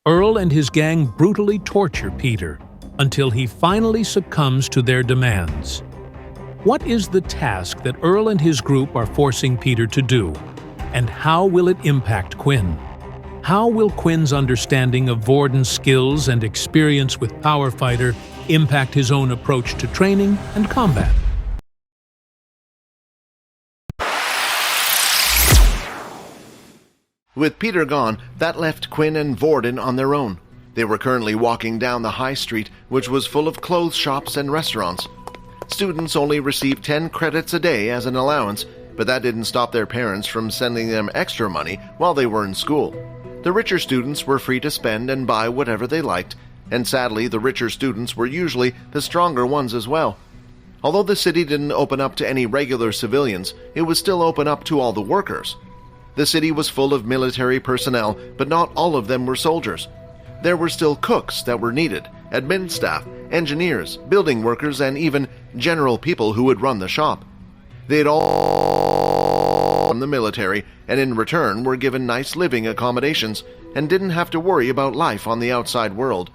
Earl and his gang brutally torture Peter until he finally succumbs to their demands. What is the task that Earl and his group are forcing Peter to do, and how will it impact Quinn? How will Quinn's understanding of Vorden's skills and experience with Power Fighter impact his own approach to training and combat? With Peter gone, that left Quinn and Vorden on their own. They were currently walking down the high street, which was full of clothes shops and restaurants. Students only received 10 credits a day as an allowance, but that didn't stop their parents from sending them extra money while they were in school. The richer students were free to spend and buy whatever they liked, and sadly the richer students were usually the stronger ones as well. Although the city didn't open up to any regular civilians, it was still open up to all the workers. The city was full of military personnel, but not all of them were soldiers. There were still cooks that were needed, admin staff, engineers, building workers, and even general people who would run the shop. They'd all from the military, and in return were given nice living accommodations and didn't have to worry about life on the outside world.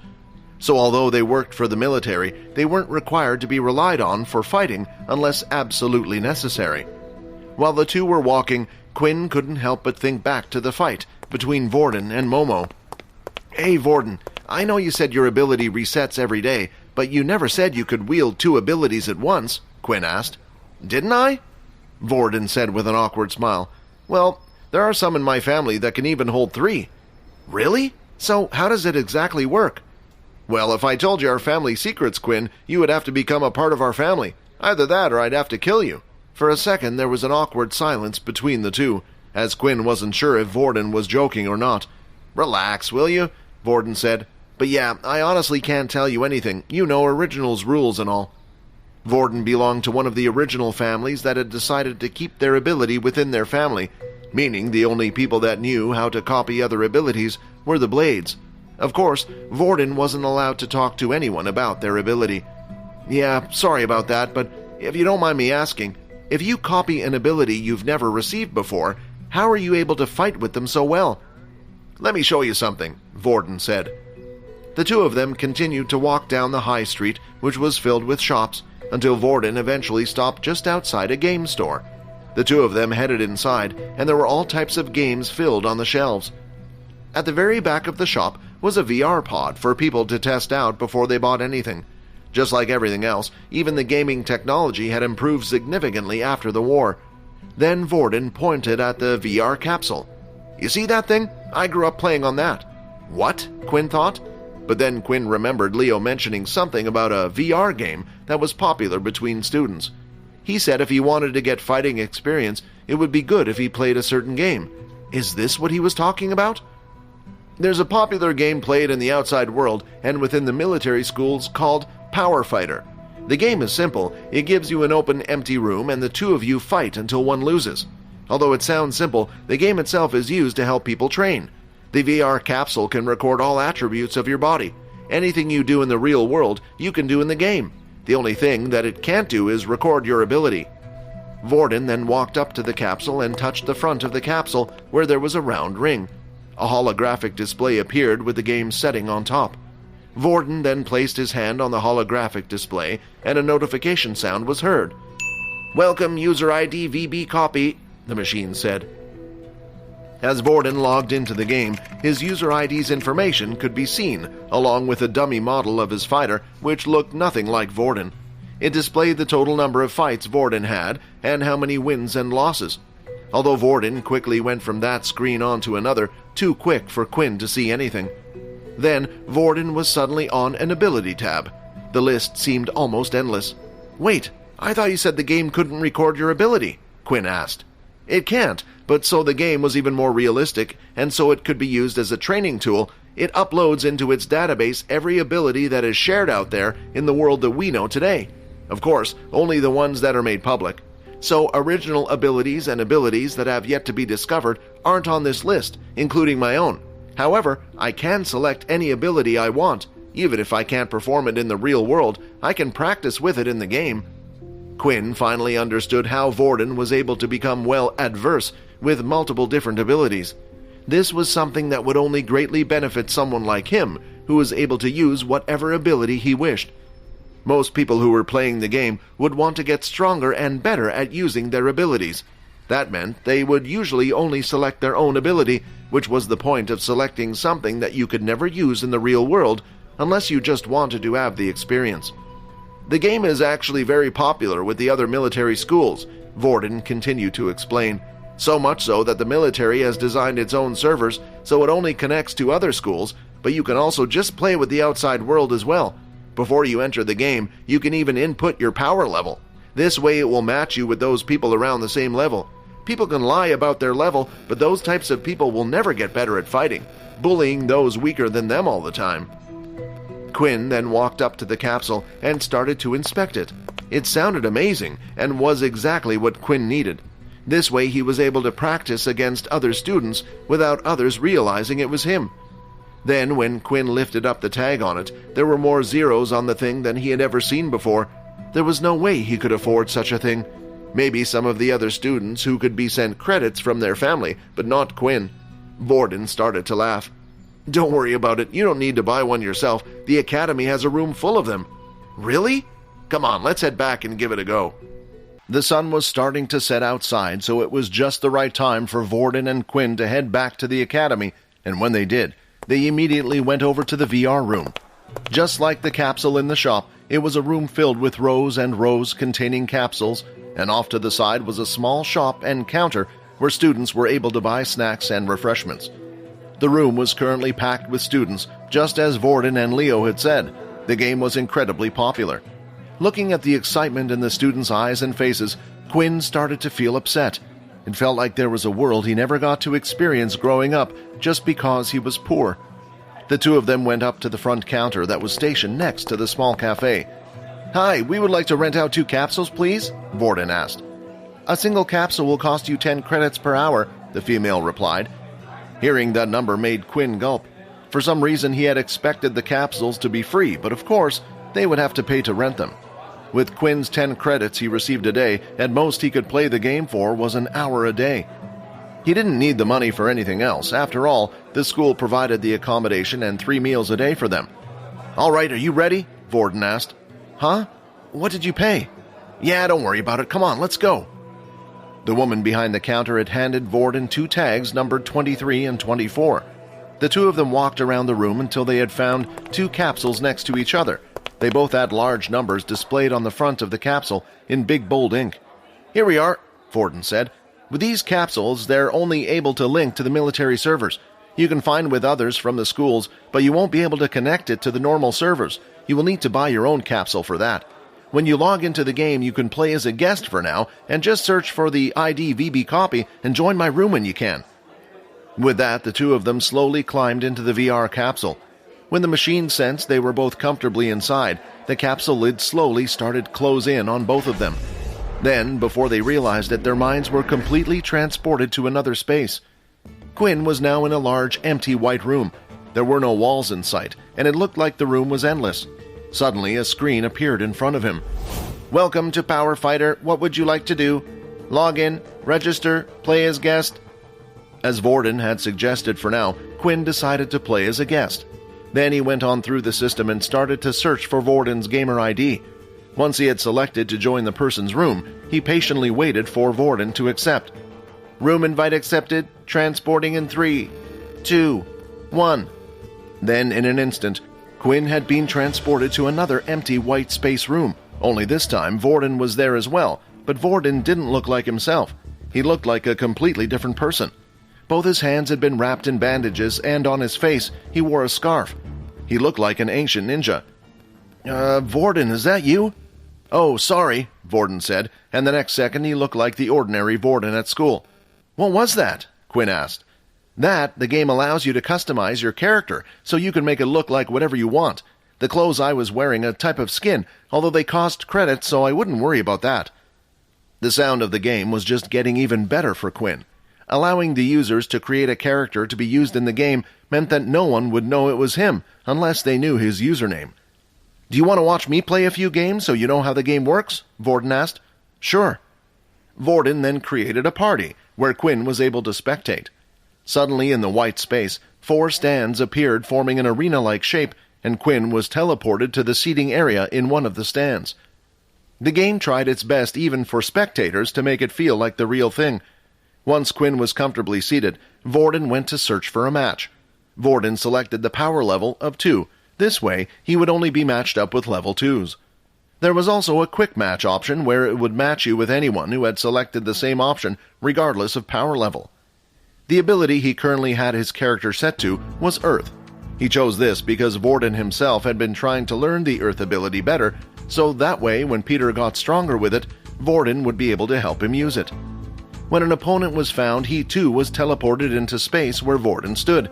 So although they worked for the military, they weren't required to be relied on for fighting unless absolutely necessary. While the two were walking, Quinn couldn't help but think back to the fight between Vorden and Momo. "Hey, Vorden, I know you said your ability resets every day, but you never said you could wield two abilities at once," Quinn asked. "Didn't I?" Vorden said with an awkward smile. "Well, there are some in my family that can even hold 3. "Really? So how does it exactly work?" "Well, if I told you our family secrets, Quinn, you would have to become a part of our family. Either that or I'd have to kill you." For a second there was an awkward silence between the two, as Quinn wasn't sure if Vorden was joking or not. "Relax, will you?" Vorden said. "But yeah, I honestly can't tell you anything. You know Originals rules and all." Vorden belonged to one of the original families that had decided to keep their ability within their family, meaning the only people that knew how to copy other abilities were the Blades. Of course, Vorden wasn't allowed to talk to anyone about their ability. "Yeah, sorry about that, but if you don't mind me asking, if you copy an ability you've never received before, how are you able to fight with them so well?" "Let me show you something," Vorden said. The two of them continued to walk down the high street, which was filled with shops, until Vorden eventually stopped just outside a game store. The two of them headed inside, and there were all types of games filled on the shelves. At the very back of the shop was a VR pod for people to test out before they bought anything. Just like everything else, even the gaming technology had improved significantly after the war. Then Vorden pointed at the VR capsule. "You see that thing? I grew up playing on that." "What?" Quinn thought. But then Quinn remembered Leo mentioning something about a VR game that was popular between students. He said if he wanted to get fighting experience, it would be good if he played a certain game. Is this what he was talking about? "There's a popular game played in the outside world and within the military schools called Power Fighter. The game is simple. It gives you an open, empty room and the two of you fight until one loses. Although it sounds simple, the game itself is used to help people train. The VR capsule can record all attributes of your body. Anything you do in the real world, you can do in the game. The only thing that it can't do is record your ability." Vorden then walked up to the capsule and touched the front of the capsule where there was a round ring. A holographic display appeared with the game's setting on top. Vorden then placed his hand on the holographic display, and a notification sound was heard. "Welcome, user ID VB copy," the machine said. As Vorden logged into the game, his user ID's information could be seen, along with a dummy model of his fighter, which looked nothing like Vorden. It displayed the total number of fights Vorden had, and how many wins and losses. Although Vorden quickly went from that screen on to another, too quick for Quinn to see anything. Then, Vorden was suddenly on an ability tab. The list seemed almost endless. "Wait, I thought you said the game couldn't record your ability," Quinn asked. "It can't, but so the game was even more realistic, and so it could be used as a training tool, it uploads into its database every ability that is shared out there in the world that we know today. Of course, only the ones that are made public. So original abilities and abilities that have yet to be discovered aren't on this list, including my own. However, I can select any ability I want. Even if I can't perform it in the real world, I can practice with it in the game." Quinn finally understood how Vorden was able to become well adverse with multiple different abilities. This was something that would only greatly benefit someone like him, who was able to use whatever ability he wished. Most people who were playing the game would want to get stronger and better at using their abilities. That meant they would usually only select their own ability, which was the point of selecting something that you could never use in the real world unless you just wanted to have the experience. The game is actually very popular with the other military schools, Vorden continued to explain. So much so that the military has designed its own servers so it only connects to other schools, but you can also just play with the outside world as well. Before you enter the game, you can even input your power level. This way it will match you with those people around the same level. People can lie about their level, but those types of people will never get better at fighting, bullying those weaker than them all the time. Quinn then walked up to the capsule and started to inspect it. It sounded amazing and was exactly what Quinn needed. This way he was able to practice against other students without others realizing it was him. Then, when Quinn lifted up the tag on it, there were more zeros on the thing than he had ever seen before. There was no way he could afford such a thing. Maybe some of the other students who could be sent credits from their family, but not Quinn. Vorden started to laugh. "Don't worry about it. You don't need to buy one yourself. The academy has a room full of them." "Really? Come on, let's head back and give it a go." The sun was starting to set outside, so it was just the right time for Vorden and Quinn to head back to the academy, and when they did, they immediately went over to the VR room. Just like the capsule in the shop, it was a room filled with rows and rows containing capsules, and off to the side was a small shop and counter where students were able to buy snacks and refreshments. The room was currently packed with students, just as Vorden and Leo had said. The game was incredibly popular. Looking at the excitement in the students' eyes and faces, Quinn started to feel upset. It felt like there was a world he never got to experience growing up just because he was poor. The two of them went up to the front counter that was stationed next to the small cafe. "Hi, we would like to rent out 2 capsules, please?" Vorden asked. "A single capsule will cost you 10 credits per hour," the female replied. Hearing that number made Quinn gulp. For some reason he had expected the capsules to be free, but of course, they would have to pay to rent them. With Quinn's 10 credits he received a day, at most he could play the game for was an hour a day. He didn't need the money for anything else. After all, the school provided the accommodation and 3 meals a day for them. "All right, are you ready?" Vorden asked. "Huh? What did you pay?" "Yeah, don't worry about it. Come on, let's go." The woman behind the counter had handed Vorden 2 tags numbered 23 and 24. The two of them walked around the room until they had found 2 capsules next to each other. They both had large numbers displayed on the front of the capsule in big bold ink. "Here we are," Vorden said. "With these capsules, they're only able to link to the military servers. You can find with others from the schools, but you won't be able to connect it to the normal servers. You will need to buy your own capsule for that. When you log into the game, you can play as a guest for now, and just search for the ID VB copy and join my room when you can." With that, the two of them slowly climbed into the VR capsule. When the machine sensed they were both comfortably inside, the capsule lid slowly started to close in on both of them. Then, before they realized it, their minds were completely transported to another space. Quinn was now in a large, empty white room. There were no walls in sight, and it looked like the room was endless. Suddenly, a screen appeared in front of him. "Welcome to Power Fighter. What would you like to do? Log in, register, play as guest." As Vorden had suggested for now, Quinn decided to play as a guest. Then he went on through the system and started to search for Vorden's gamer ID. Once he had selected to join the person's room, he patiently waited for Vorden to accept. "Room invite accepted. Transporting in 3, 2, 1. Then, in an instant, Quinn had been transported to another empty white space room. Only this time, Vorden was there as well, but Vorden didn't look like himself. He looked like a completely different person. Both his hands had been wrapped in bandages, and on his face, he wore a scarf. He looked like an ancient ninja. Vorden, is that you?" "Oh, sorry," Vorden said, and the next second he looked like the ordinary Vorden at school. "What was that?" Quinn asked. "That, the game allows you to customize your character, so you can make it look like whatever you want. The clothes I was wearing, a type of skin, although they cost credits, so I wouldn't worry about that." The sound of the game was just getting even better for Quinn. Allowing the users to create a character to be used in the game meant that no one would know it was him unless they knew his username. "Do you want to watch me play a few games so you know how the game works?" Vorden asked. "Sure." Vorden then created a party where Quinn was able to spectate. Suddenly, in the white space, 4 stands appeared forming an arena-like shape, and Quinn was teleported to the seating area in one of the stands. The game tried its best even for spectators to make it feel like the real thing. Once Quinn was comfortably seated, Vorden went to search for a match. Vorden selected the power level of 2. This way, he would only be matched up with level 2s. There was also a quick match option where it would match you with anyone who had selected the same option regardless of power level. The ability he currently had his character set to was Earth. He chose this because Vorden himself had been trying to learn the Earth ability better, so that way when Peter got stronger with it, Vorden would be able to help him use it. When an opponent was found, he too was teleported into space where Vorden stood.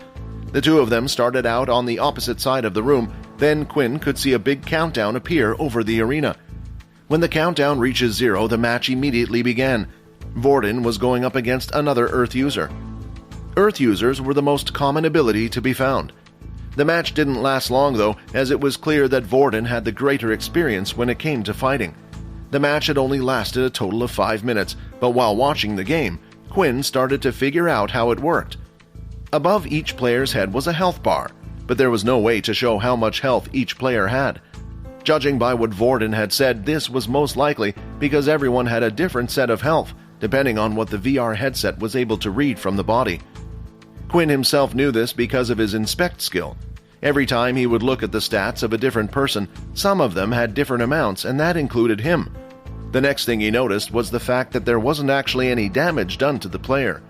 The two of them started out on the opposite side of the room, then Quinn could see a big countdown appear over the arena. When the countdown reaches 0, the match immediately began. Vorden was going up against another Earth user. Earth users were the most common ability to be found. The match didn't last long though, as it was clear that Vorden had the greater experience when it came to fighting. The match had only lasted a total of 5 minutes, but while watching the game, Quinn started to figure out how it worked. Above each player's head was a health bar, but there was no way to show how much health each player had. Judging by what Vorden had said, this was most likely because everyone had a different set of health, depending on what the VR headset was able to read from the body. Quinn himself knew this because of his inspect skill. Every time he would look at the stats of a different person, some of them had different amounts, and that included him. The next thing he noticed was the fact that there wasn't actually any damage done to the player.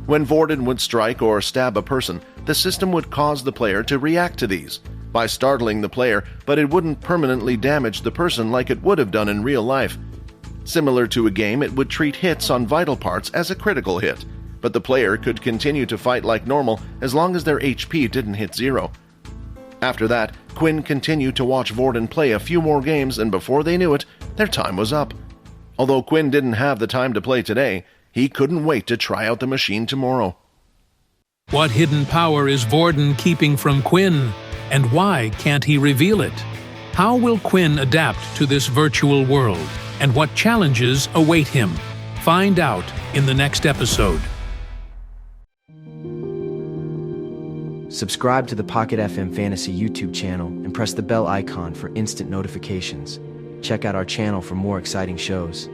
When Vorden would strike or stab a person, the system would cause the player to react to these, by startling the player, but it wouldn't permanently damage the person like it would have done in real life. Similar to a game, it would treat hits on vital parts as a critical hit, but the player could continue to fight like normal as long as their HP didn't hit 0. After that, Quinn continued to watch Vorden play a few more games, and before they knew it, their time was up. Although Quinn didn't have the time to play today, he couldn't wait to try out the machine tomorrow. What hidden power is Vorden keeping from Quinn, and why can't he reveal it? How will Quinn adapt to this virtual world, and what challenges await him? Find out in the next episode. Subscribe to the Pocket FM Fantasy YouTube channel and press the bell icon for instant notifications. Check out our channel for more exciting shows.